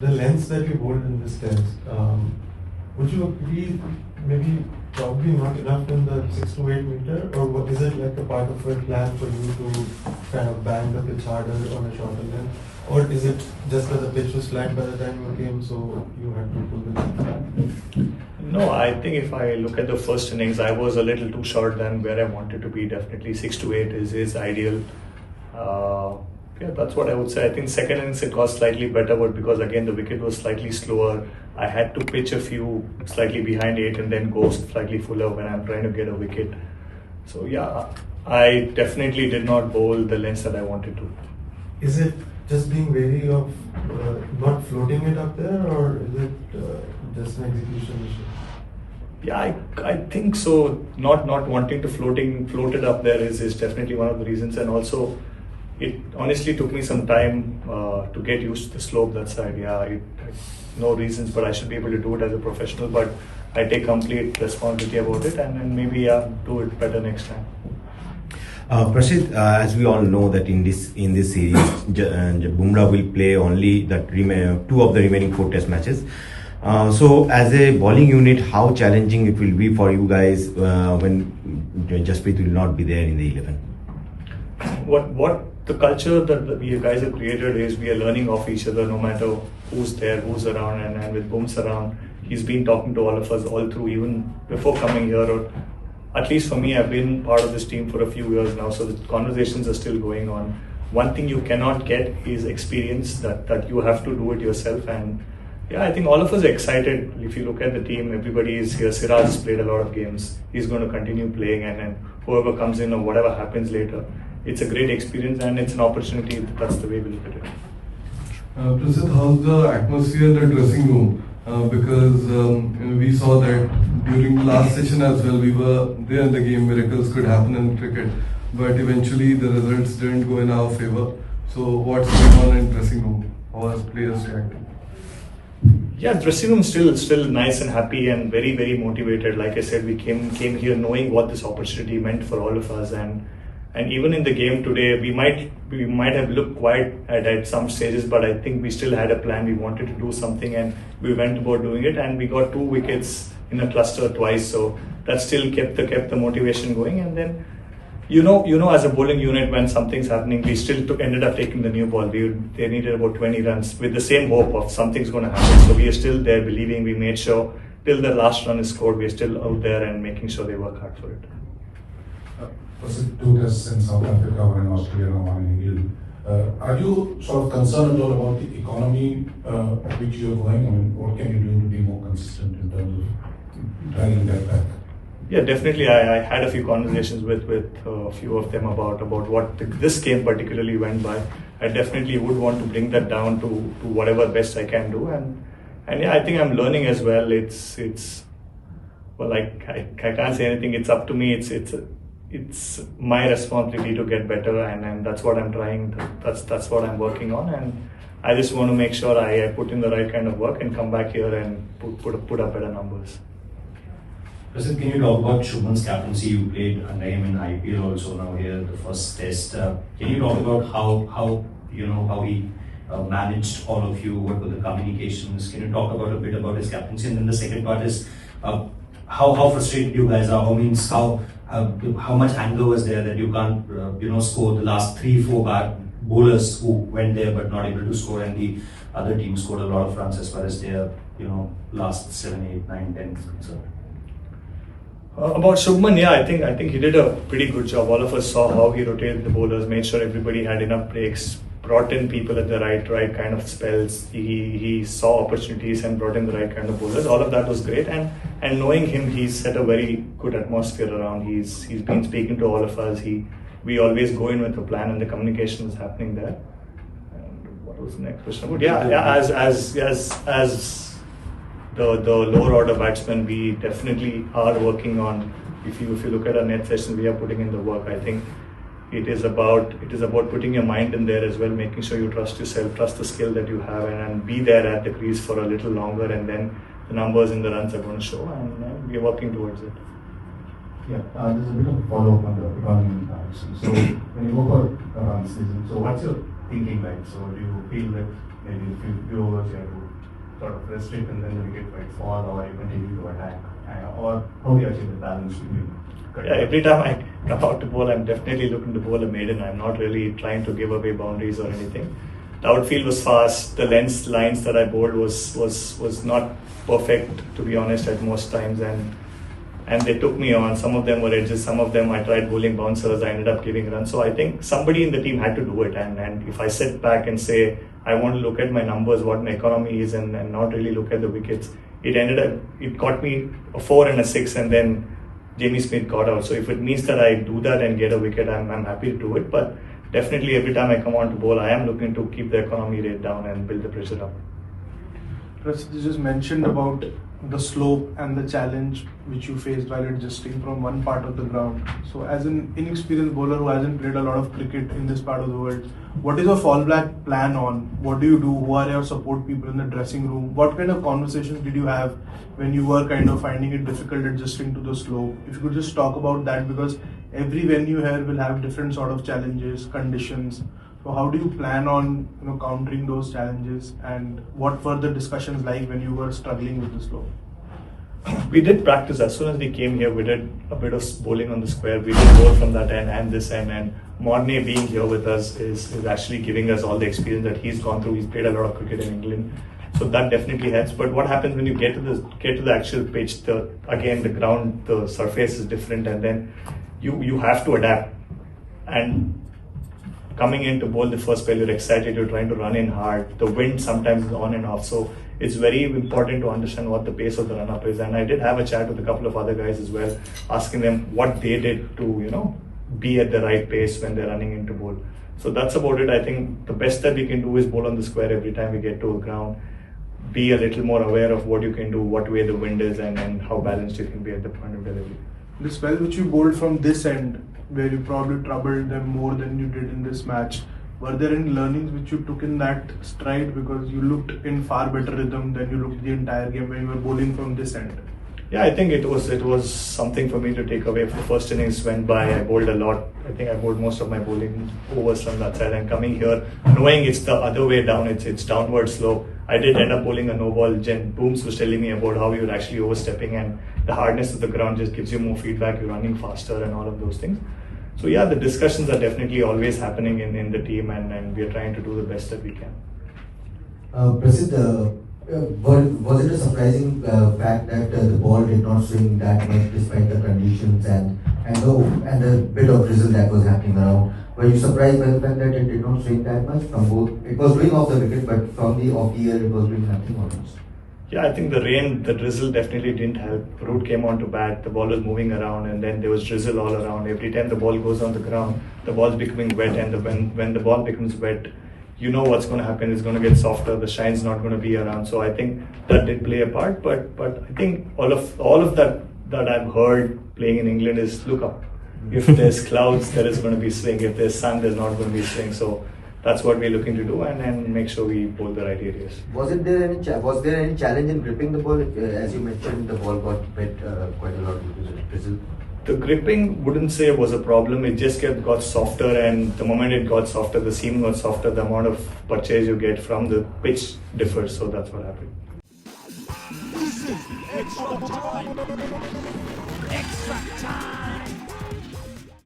The lengths that you hold in this test, would you agree maybe probably not enough in the 6 to 8 meter, or what, is it like a part of a plan for you to kind of bang the pitch harder on a shorter length, or is it just that the pitch was flat by the time you came, so you had to pull the pitch back? No, I think if I look at the first innings, I was a little too short than where I wanted to be. Definitely 6 to 8 is ideal. Yeah, that's what I would say. I think second innings it got slightly better, but because again the wicket was slightly slower, I had to pitch a few slightly behind 8 and then go slightly fuller when I'm trying to get a wicket. So yeah, I definitely did not bowl the lengths that I wanted to. Is it just being wary of not floating it up there, or is it just an execution issue? Yeah, I think so. Not wanting to float it up there is definitely one of the reasons, and also it honestly took me some time to get used to the slope that side. Yeah, no reasons, but I should be able to do it as a professional. But I take complete responsibility about it, and maybe do it better next time. Prasidh, as we all know that in this series, Bumrah will play only two of the remaining 4 test matches. So as a bowling unit, how challenging it will be for you guys when Jasprit will not be there in the 11? What the culture that we guys have created is we are learning off each other no matter who's there, who's around, and with Booms around, he's been talking to all of us all through, even before coming here, or at least for me, I've been part of this team for a few years now, so the conversations are still going on. One thing you cannot get is experience, that you have to do it yourself. And yeah, I think all of us are excited. If you look at the team, everybody is here. Siraj has played a lot of games. He's going to continue playing, and whoever comes in or whatever happens later, it's a great experience and it's an opportunity. That's the way we look at it. Prasidh, how's the atmosphere in the dressing room? Because we saw that during the last session as well, we were there in the game. Miracles could happen in cricket, but eventually the results didn't go in our favor. So what's going on in dressing room? How are players reacting? Yeah, dressing room still nice and happy and very, very motivated. Like I said, we came here knowing what this opportunity meant for all of us, and even in the game today, we might have looked quiet at some stages, but I think we still had a plan. We wanted to do something, and we went about doing it, and we got 2 wickets in a cluster twice. So that still kept the motivation going. And then you know, as a bowling unit, when something's happening, we still ended up taking the new ball. They needed about 20 runs with the same hope of something's going to happen. So we are still there believing. We made sure till the last run is scored, we are still out there and making sure they work hard for it. Was it 2 tests in South Africa, 1 in Australia, and 1 in England? Are you sort of concerned at all about the economy at which you're going? I mean, what can you do to be more consistent in terms of dragging that back? Yeah, definitely. I had a few conversations with a few of them about what this game particularly went by. I definitely would want to bring that down to whatever best I can do, and yeah, I think I'm learning as well. It's well, like I can't say anything. It's up to me. It's my responsibility to get better, and that's what I'm trying. That's what I'm working on, and I just want to make sure I put in the right kind of work and come back here and put up better numbers. Prasidh, can you talk about Shubman's captaincy? You played under him in IPL also, now here the first test. Can you talk about how he managed all of you? What were the communications? Can you talk about a bit about his captaincy? And then the second part is how frustrated you guys are. How much anger was there that you can't score the last 3-4 bowlers who went there but not able to score, and the other team scored a lot of runs as far as their last 7, 8, 9, 10 is concerned. About Shubman, yeah, I think he did a pretty good job. All of us saw how he rotated the bowlers, made sure everybody had enough breaks, brought in people at the right kind of spells. He saw opportunities and brought in the right kind of bowlers. All of that was great, and knowing him, he's set a very good atmosphere around. He's been speaking to all of us. We always go in with a plan, and the communication is happening there. And what was the next question? But yeah, as the lower order batsmen, we definitely are working on. If you look at our net sessions, we are putting in the work. I think it is about putting your mind in there as well, making sure you trust yourself, trust the skill that you have, and be there at the crease for a little longer, and then the numbers in the runs are going to show, and we are working towards it. Yeah, there's a bit of a follow-up on the economy actually. So when you go for a run season, so what's your thinking like? So do you feel that maybe a few overs you have to sort of restrict and then the wicket might fall, or you continue to attack, or how do you achieve the balance between? Yeah, every time I come out to bowl, I'm definitely looking to bowl a maiden. I'm not really trying to give away boundaries or anything. The outfield was fast. The lines that I bowled was not perfect, to be honest, at most times, and they took me on. Some of them were edges, some of them I tried bowling bouncers, I ended up giving runs. So I think somebody in the team had to do it, and if I sit back and say I want to look at my numbers, what my economy is, and not really look at the wickets, it got me a 4 and a 6, and then Jamie Smith got out. So if it means that I do that and get a wicket, I'm happy to do it. But definitely every time I come on to bowl, I am looking to keep the economy rate down and build the pressure up. Prasidh, you just mentioned about the slope and the challenge which you faced while adjusting from one part of the ground. So as an inexperienced bowler who hasn't played a lot of cricket in this part of the world, what is your fallback plan on? What do you do? Who are your support people in the dressing room? What kind of conversations did you have when you were kind of finding it difficult adjusting to the slope? If you could just talk about that, because every venue here will have different sort of challenges, conditions. So how do you plan on countering those challenges, and what were the discussions like when you were struggling with the slope? We did practice as soon as we came here. We did a bit of bowling on the square. We did bowl from that end and this end, and Mornay being here with us is actually giving us all the experience that he's gone through. He's played a lot of cricket in England, so that definitely helps. But what happens when you get to the actual pitch? The ground, the surface is different, and then you have to adapt. And coming in to bowl the first spell, you're excited, you're trying to run in hard. The wind sometimes is on and off, so it's very important to understand what the pace of the run-up is. And I did have a chat with a couple of other guys as well, asking them what they did to, be at the right pace when they're running into bowl. So that's about it. I think the best that we can do is bowl on the square every time we get to a ground. Be a little more aware of what you can do, what way the wind is, and how balanced you can be at the point of delivery. The spell which you bowled from this end, where you probably troubled them more than you did in this match, were there any learnings which you took in that stride, because you looked in far better rhythm than you looked the entire game when you were bowling from this end? Yeah, I think it was something for me to take away. The first innings went by, I bowled a lot. I think I bowled most of my bowling overs from that side, and coming here, knowing it's the other way down, it's downward slope. I did end up bowling a no ball. Jen Booms was telling me about how you're actually overstepping, and the hardness of the ground just gives you more feedback, you're running faster and all of those things. So yeah, the discussions are definitely always happening in the team, and we are trying to do the best that we can. Prasidh, was it a surprising fact that the ball did not swing that much despite the conditions and the bit of drizzle that was happening around? Were you surprised by the fact that it did not swing that much from both? It was doing off the wicket, but from the off the air it was doing nothing almost. Yeah, I think the rain, the drizzle definitely didn't help. Root came on to bat, the ball was moving around, and then there was drizzle all around. Every time the ball goes on the ground, the ball's becoming wet, and when the ball becomes wet, you know what's going to happen. It's going to get softer, the shine's not going to be around. So I think that did play a part, but I think all of that I've heard playing in England is look up. If there's clouds, there is going to be swing. If there's sun, there's not going to be swing. So that's what we're looking to do, and make sure we bowl the right areas. Was there any challenge in gripping the ball? As you mentioned, the ball got wet quite a lot due to the drizzle. The gripping wouldn't say was a problem. It just got softer, and the moment it got softer, the seam got softer, the amount of purchase you get from the pitch differs. So that's what happened. This is Extra Time. Extra Time.